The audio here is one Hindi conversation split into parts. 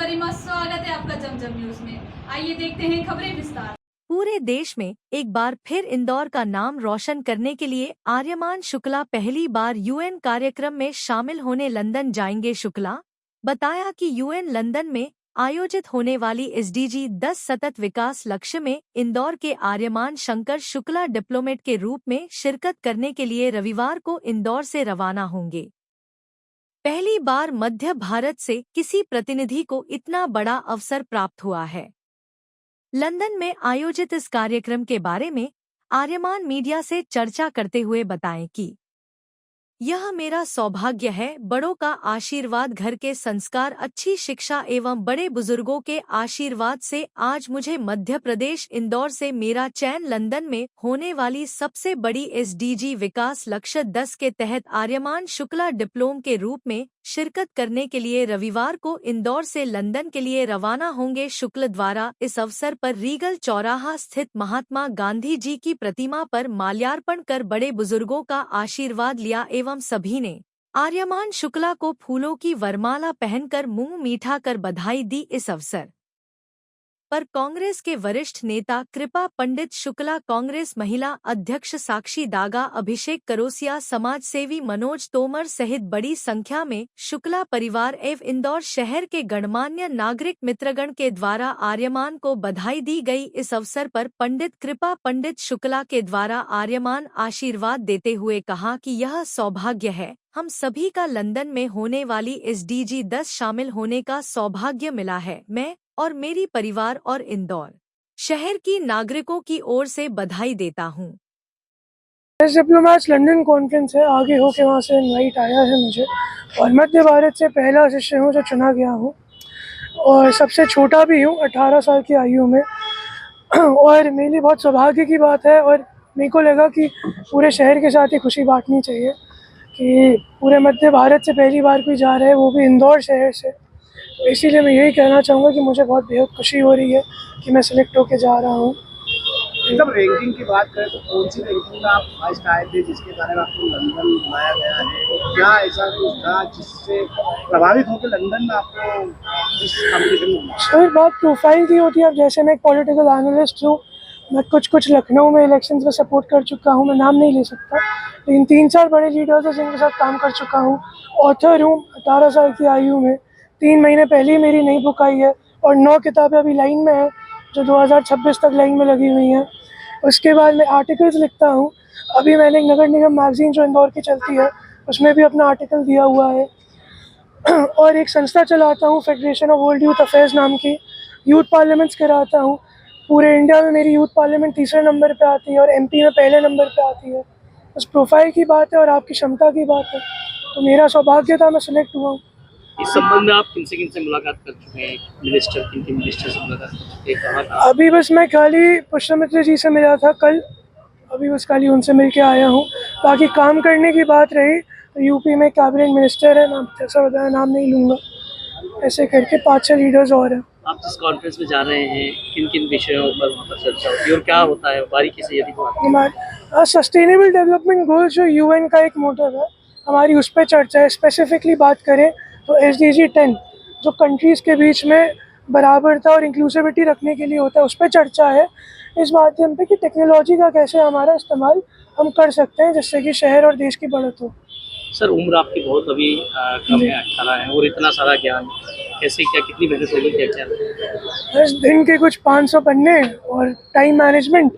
गरिमा, स्वागत है आपका जमजम न्यूज में। आइए देखते हैं खबरें विस्तार। पूरे देश में एक बार फिर इंदौर का नाम रोशन करने के लिए आर्यमान शुक्ला पहली बार यूएन कार्यक्रम में शामिल होने लंदन जाएंगे। शुक्ला बताया कि यूएन लंदन में आयोजित होने वाली एसडीजी 10 सतत विकास लक्ष्य में इंदौर के आर्यमान शंकर शुक्ला डिप्लोमेट के रूप में शिरकत करने के लिए रविवार को इंदौर से रवाना होंगे। पहली बार मध्य भारत से किसी प्रतिनिधि को इतना बड़ा अवसर प्राप्त हुआ है। लंदन में आयोजित इस कार्यक्रम के बारे में आर्यमान मीडिया से चर्चा करते हुए बताएं कि यह मेरा सौभाग्य है। बड़ों का आशीर्वाद, घर के संस्कार, अच्छी शिक्षा एवं बड़े बुजुर्गों के आशीर्वाद से आज मुझे मध्य प्रदेश इंदौर से मेरा चयन लंदन में होने वाली सबसे बड़ी एसडीजी विकास लक्ष्य 10 के तहत आर्यमान शुक्ला डिप्लोम के रूप में शिरकत करने के लिए रविवार को इंदौर से लंदन के लिए रवाना होंगे। शुक्ल द्वारा इस अवसर पर रीगल चौराहा स्थित महात्मा गांधी जी की प्रतिमा पर माल्यार्पण कर बड़े बुजुर्गों का आशीर्वाद लिया एवं सभी ने आर्यमान शुक्ला को फूलों की वरमाला पहनकर मुंह मीठा कर बधाई दी। इस अवसर पर कांग्रेस के वरिष्ठ नेता कृपा पंडित शुक्ला, कांग्रेस महिला अध्यक्ष साक्षी दागा, अभिषेक करोसिया, समाजसेवी मनोज तोमर सहित बड़ी संख्या में शुक्ला परिवार एवं इंदौर शहर के गणमान्य नागरिक मित्रगण के द्वारा आर्यमान को बधाई दी गई। इस अवसर पर पंडित कृपा पंडित शुक्ला के द्वारा आर्यमान आशीर्वाद देते हुए कहा कि यह सौभाग्य है हम सभी का लंदन में होने वाली एसडीजी 10 शामिल होने का सौभाग्य मिला है। मैं और मेरी परिवार और इंदौर शहर की नागरिकों की ओर से बधाई देता हूँ। डिप्लोमेट्स लंदन कॉन्फ्रेंस है, आगे होके वहाँ से इनवाइट आया है मुझे, और मध्य भारत से पहला शिष्य हूँ जो चुना गया हूँ और सबसे छोटा भी हूँ 18 साल की आयु में। और मेरे लिए बहुत सौभाग्य की बात है और मेरे को लगा कि पूरे शहर के साथ ही खुशी बांटनी चाहिए कि पूरे मध्य भारत से पहली बार कोई जा रहा है, वो भी इंदौर शहर से। तो इसीलिए मैं यही कहना चाहूँगा कि मुझे बहुत बेहद खुशी हो रही है कि मैं सिलेक्ट होके जा रहा हूँ। जब रैंकिंग की बात करें तो कौन सी रैंकिंग में आप फर्स्ट आए थे जिसके बारे में आपको लंदन बुलाया गया है, और क्या ऐसा कुछ था जिससे प्रभावित होकर लंदन में आपको इस कॉम्पिटिशन में मिला? सर, बात प्रोफाइल की होती है। अब जैसे मैं एक पॉलिटिकल एनालिस्ट हूँ, मैं कुछ लखनऊ में इलेक्शंस में सपोर्ट कर चुका हूँ, मैं नाम नहीं ले सकता, लेकिन 3-4 बड़े लीडर्स हैं जिनके साथ काम कर चुका हूँ। ऑथर हूँ 18 साल की आयु में, 3 महीने पहले ही मेरी नई बुक आई है और 9 किताबें अभी लाइन में हैं जो 2026 तक लाइन में लगी हुई हैं। उसके बाद मैं आर्टिकल्स लिखता हूँ। अभी मैंने एक नगर निगम मैगजीन जो इंदौर की चलती है उसमें भी अपना आर्टिकल दिया हुआ है। और एक संस्था चलाता हूँ federation of world youth affairs नाम की, यूथ पार्लियामेंट्स कराता हूँ। पूरे इंडिया में मेरी यूथ पार्लियामेंट तीसरे नंबर पे आती है और एमपी में पहले नंबर पे आती है। बस प्रोफाइल की बात है और आपकी क्षमता की बात है, तो मेरा सौभाग्य था, मैं सिलेक्ट हुआ हूँ। इस संबंध में आप किनसे मुलाकात कर चुके हैं? किन मिनिस्टर से मुलाकात कर चुके हैं? कहाँ था? अभी बस मैं खाली पुष्पमित्र जी से मिला था कल, अभी बस खाली उनसे मिल के आया हूँ। बाकी काम करने की बात रही तो यूपी में कैबिनेट मिनिस्टर है, नाम जैसा बताया नाम नहीं लूँगा, ऐसे करके 5-6 लीडर्स और हैं। आप जिस कॉन्फ्रेंस में जा रहे हैं किन विषयों पर वहाँ पर चर्चा होती है और क्या होता है बारीकी से यदि हमारे सस्टेनेबल डेवलपमेंट गोल्स जो यूएन का एक मोटिव है, हमारी उस पर चर्चा है। स्पेसिफिकली बात करें तो एसडीजी 10 जो कंट्रीज़ के बीच में बराबरता और इंक्लूसिविटी रखने के लिए होता है, उस पर चर्चा है इस माध्यम पे कि टेक्नोलॉजी का कैसे हमारा इस्तेमाल हम कर सकते हैं जिससे कि शहर और देश की बढ़त हो। सर, उम्र आपकी बहुत अभी कम है, 18 है, और इतना सारा ज्ञान कैसे, कितनी मेहनत होगी, क्या? बस दिन के कुछ 500 पन्ने और टाइम मैनेजमेंट,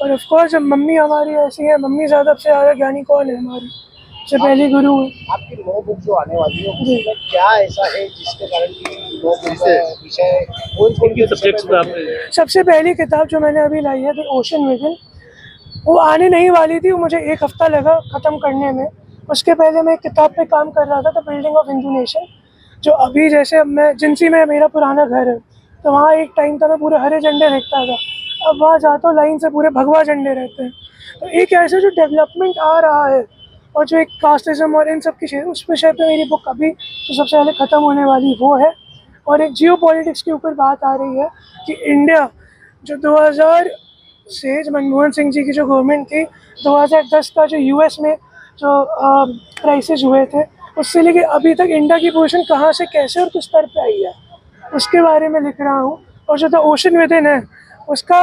और ऑफ कोर्स मम्मी हमारी ऐसी है, मम्मी ज़्यादा से ज़्यादा ज्ञानी कौन है, हमारी सबसे पहली गुरु है। आपकी 9 बुक जो आने वाली है उसमें क्या ऐसा है जिसके कारण की 9 बुक का विषय कौन सब्जेक्ट्स पे आप? सबसे पहली किताब जो मैंने अभी लाई है द ओशन विजन, वो आने नहीं वाली थी, मुझे 1 हफ्ता लगा ख़त्म करने में। उसके पहले मैं एक किताब पे काम कर रहा था, the building of Hindu nation, जो अभी जैसे मैं जिंसी में मेरा पुराना घर है तो वहाँ एक टाइम था मैं पूरे हरे झंडे देखता था, अब वहाँ जाता हूँ लाइन से पूरे भगवा झंडे रहते हैं। तो एक ऐसा जो डेवलपमेंट आ रहा है और जो एक कास्टिज्म और इन सब की उस विषय पे मेरी बुक अभी जो सबसे पहले ख़त्म होने वाली वो है। और एक जियो पॉलिटिक्स के ऊपर बात आ रही है कि इंडिया जो 2000 से मनमोहन सिंह जी की जो गवर्नमेंट थी, 2010 का जो यूएस में जो क्राइसिस हुए थे, उससे लेके अभी तक इंडिया की पोजीशन कहाँ से कैसे और किस स्तर पे आई है, उसके बारे में लिख रहा हूँ। और जो द ओशन विद इन है उसका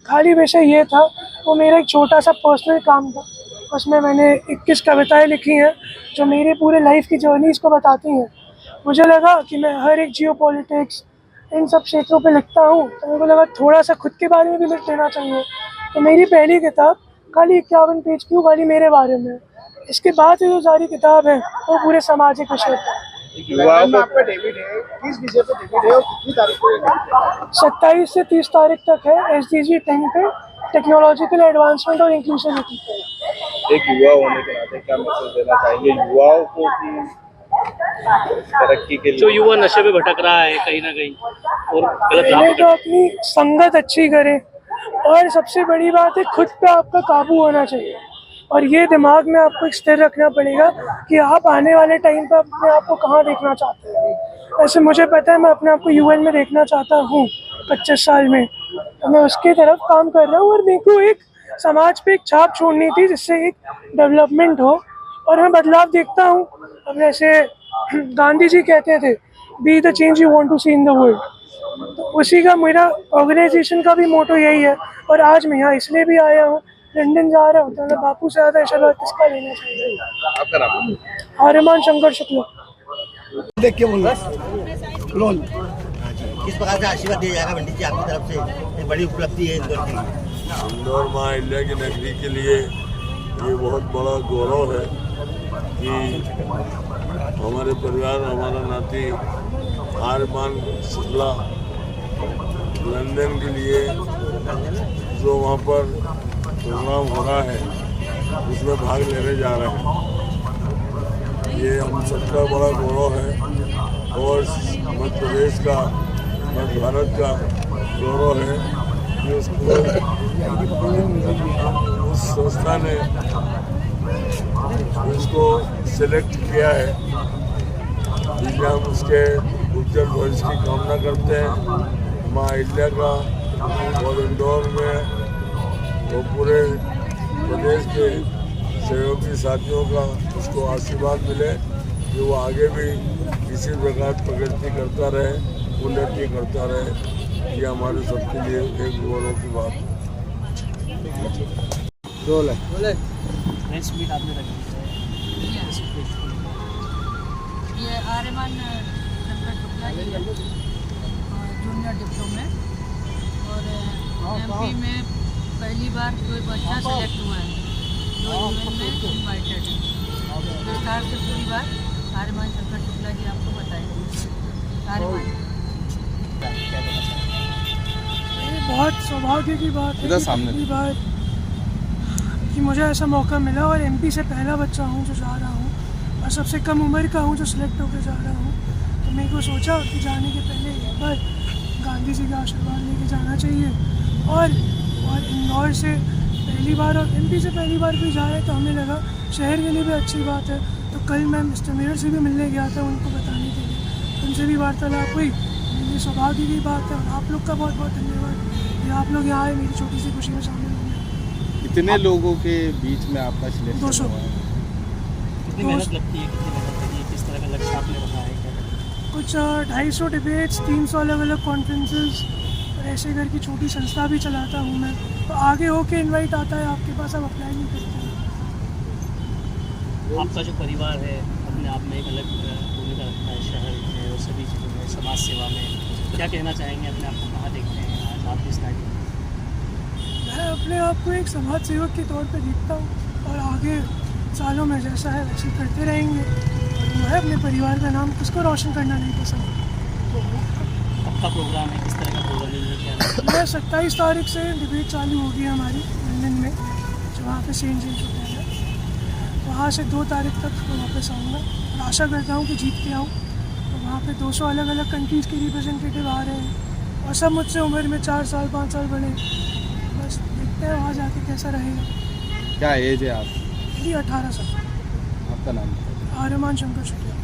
खाली विषय ये था, वो मेरा एक छोटा सा पर्सनल काम था। उसमें मैंने 21 कविताएं लिखी हैं जो मेरे पूरे लाइफ की जर्नीज़ को बताती हैं। मुझे लगा कि मैं हर एक जियो पॉलिटिक्स इन सब क्षेत्रों पे लिखता हूँ, तो मेरे को लगा थोड़ा सा खुद के बारे में भी लिख देना चाहिए। तो मेरी पहली किताब खाली 51 पेज की खाली मेरे बारे में। इसके बाद जो सारी किताब है वो पूरे सामाजिक विषय पर। युवाओं में आपका डेबिट है, किस विषय पे डेबिट है और कितनी तारीख को डेबिट है? 27 से 30 तारीख तक है SDG 10 पे, टेक्नोलॉजिकल एडवांसमेंट और इंक्लूसिविटी पे। एक युवा होने के नाते क्या मैसेज देना चाहेंगे युवाओं को कि तरक्की के लिए? जो युवा नशे में भटक रहा है कहीं ना कहीं और गलत राह पहले पकड़ तो अपनी संगत अच्छी करें और सबसे बड़ी बात है खुद पे आपका काबू होना चाहिए। और ये दिमाग में आपको एक स्थिर रखना पड़ेगा कि आप आने वाले टाइम पर अपने आप को कहाँ देखना चाहते हैं। ऐसे मुझे पता है मैं अपने आप को UN में देखना चाहता हूँ 25 साल में, तो मैं उसकी तरफ काम कर रहा हूँ। और मेरे को एक समाज पे एक छाप छोड़नी थी जिससे एक डेवलपमेंट हो और मैं बदलाव देखता हूँ। अब जैसे गांधी जी कहते थे be the change you want to see in the world, तो उसी का मेरा ऑर्गेनाइजेशन का भी मोटो यही है। और आज मैं यहाँ इसलिए भी आया हूँ, लंदन जा रहा हूँ तो मैं बापू से ज़्यादा आशीर्वाद किसका लेना चाहिए। आपका नाम? आर्यमान शंकर शुक्ला। देख के बोल रोल किस प्रकार का आशीर्वाद दिया जाएगा पंडित जी आपकी तरफ से? एक बड़ी उपलब्धि है इंदौर की। इंदौर माँ अहिल्या की नगरी के लिए ये बहुत बड़ा गौरव है कि हमारे परिवार, हमारा नाती आर्यमान शुक्ला लंदन के लिए जो वहाँ पर प्रोग्राम हो रहा है उसमें भाग लेने जा रहे हैं। ये हम सबका बड़ा गौरव है और मध्य प्रदेश का, मध्य भारत का गौरव है कि उसको उस संस्था ने उसको सिलेक्ट किया है। इसलिए हम उसके उज्जवल भविष्य की कामना करते हैं। माँ अहिल्या का और इंदौर में और पूरे प्रदेश के सहयोगी साथियों का उसको आशीर्वाद मिले कि वो आगे भी इसी प्रकार प्रगति करता रहे, उन्नति करता रहे। ये हमारे सबके लिए एक गौरव की बात है। प्रेस मीट आपने रखी ये आर्यमान शंकर शुक्ला जी है जूनियर डिप्लोमा में, और MP में पहली बार कोई बच्चा सेलेक्ट हुआ है जो UN में इन्वाइटेड है। विस्तार से पूरी बात आर्यमान शंकर शुक्ला जी आपको बताएंगे। आर्यमान ये बहुत सौभाग्य की बात है पहली बार कि मुझे ऐसा मौका मिला और MP से पहला बच्चा हूँ जो जा रहा हूँ और सबसे कम उम्र का हूँ जो सिलेक्ट होकर जा रहा हूँ। तो मेरे को सोचा कि जाने के पहले एक बार गांधी जी का आशीर्वाद लेके जाना चाहिए। और इंदौर से पहली बार और MP से पहली बार भी जा रहे तो हमें लगा शहर के लिए भी अच्छी बात है। तो कल मैं मिस्टर मेयर से भी मिलने गया था उनको बताने के लिए, उनसे भी वार्तालाप हुई। मेरे सौभाग्य की बात है और आप लोग का बहुत बहुत धन्यवाद कि आप लोग यहाँ आए, मेरी छोटी सी खुशी में शामिल होंगे। कितने लोगों के बीच में आपका सिलेक्शन 200। हुआ है? कितनी मेहनत लगती है, कितनी मेहनत लगी है, किस तरह का लक्ष्य आपने रखा है? कुछ 250 डिबेट्स, 300 अलग अलग कॉन्फ्रेंसेस और ऐसे करके छोटी संस्था भी चलाता हूँ मैं। तो आगे होके इनवाइट आता है आपके पास, आप अप्लाई नहीं करते हैं। आपका जो परिवार है अपने आप में एक अलग भूमिका रखता है शहर में और सभी चीज़ों में, समाज सेवा में। क्या कहना चाहेंगे, अपने आप को कहाँ देखते हैं आज आप इस टाइम? मैं अपने आप को एक समाज सेवक के तौर पे देखता हूँ और आगे सालों में जैसा है वैसे करते रहेंगे। और वो है अपने परिवार का नाम किसको रोशन करना नहीं पसंद। आपका प्रोग्राम है, किस तरह का प्रोग्राम है, क्या? मैं 27 तारीख से डिबेट चालू होगी हमारी लंदन में, जो वहाँ पे सेंट जेम्स होटल है। वहाँ से 2 तारीख तक मैं वापस आऊँगा और आशा करता हूँ कि जीत के आऊँ। तो वहाँ पे 200 अलग अलग कंट्रीज़ के रिप्रेजेंटेटिव आ रहे हैं और सब मुझसे उम्र में 4 साल 5 साल बड़े। बस देखते हैं वहाँ जाके कैसा रहेगा। क्या एज है आप? मेरी 18 साल। आपका नाम? आर्यमान शंकर शुक्ला।